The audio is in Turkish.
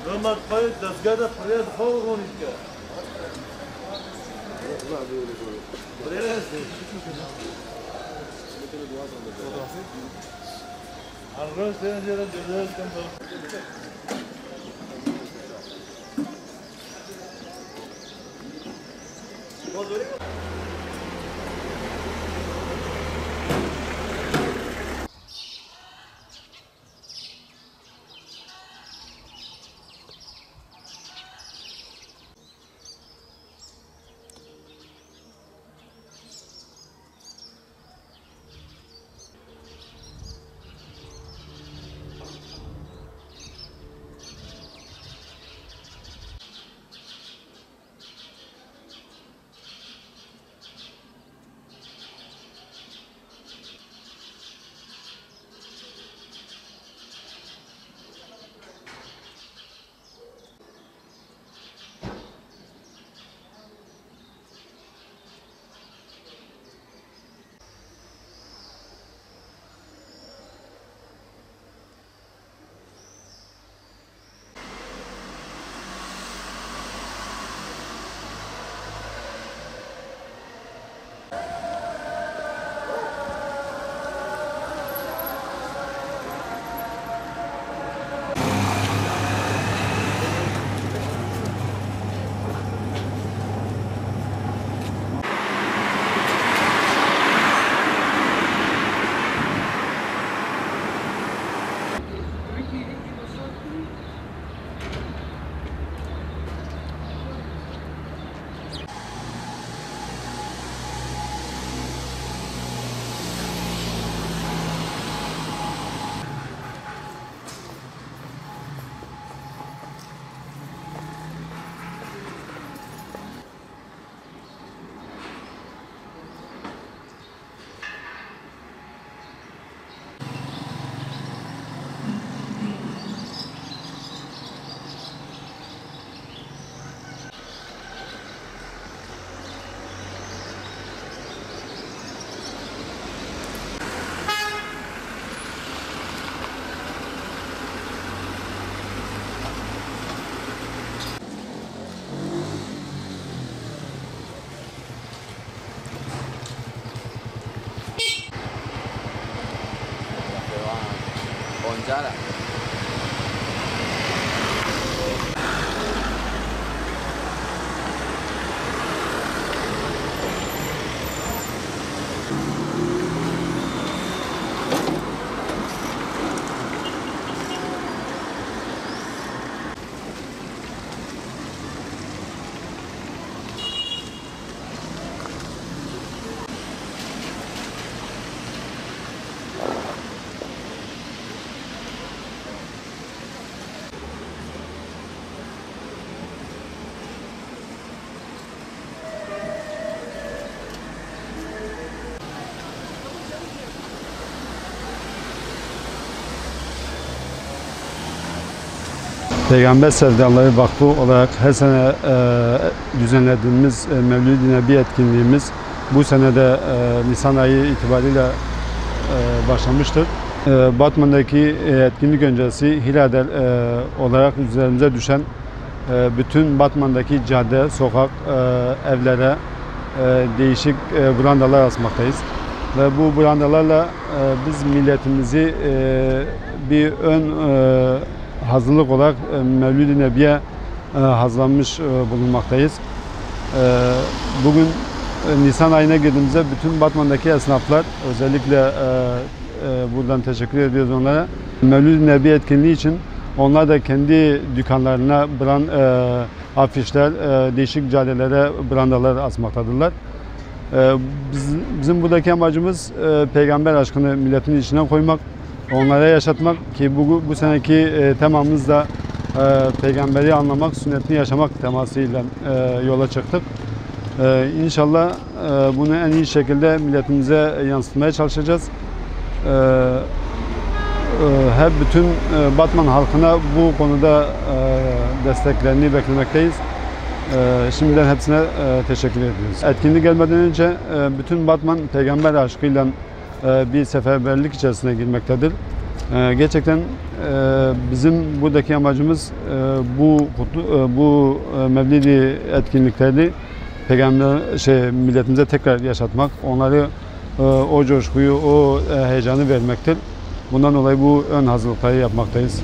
Römer koyup dezgâda pırıya dıkavurun ki. Pırıya nesli? Anröz denenceden cezayız kanka. Gonzala. Peygamber Sevdaları Vakfı olarak her sene düzenlediğimiz Mevlid-i Nebi etkinliğimiz bu sene de Nisan ayı itibariyle başlamıştır. Batman'daki etkinlik öncesi Hiladel olarak üzerimize düşen bütün Batman'daki cadde, sokak, evlere değişik brandalar asmaktayız. Ve bu brandalarla biz milletimizi bir ön hazırlık olarak Mevlid-i Nebi'ye hazırlanmış bulunmaktayız. Bugün Nisan ayına girdiğimizde bütün Batman'daki esnaflar, özellikle buradan teşekkür ediyoruz onlara. Mevlid-i Nebi etkinliği için onlar da kendi dükkanlarına afişler, değişik caddelere brandalar asmaktadırlar. Bizim buradaki amacımız peygamber aşkını milletin içine koymak, onlara yaşatmak ki bu seneki temamız da peygamberi anlamak, sünnetini yaşamak temasıyla yola çıktık. İnşallah bunu en iyi şekilde milletimize yansıtmaya çalışacağız. Hep bütün Batman halkına bu konuda desteklerini beklemekteyiz. Şimdiden hepsine teşekkür ediyoruz. Etkinlik gelmeden önce bütün Batman peygamber aşkıyla bir seferberlik içerisine girmektedir. Gerçekten bizim buradaki amacımız bu Mevlidi etkinliklerini milletimize tekrar yaşatmak, onları o coşkuyu, o heyecanı vermektir. Bundan dolayı bu ön hazırlıkları yapmaktayız.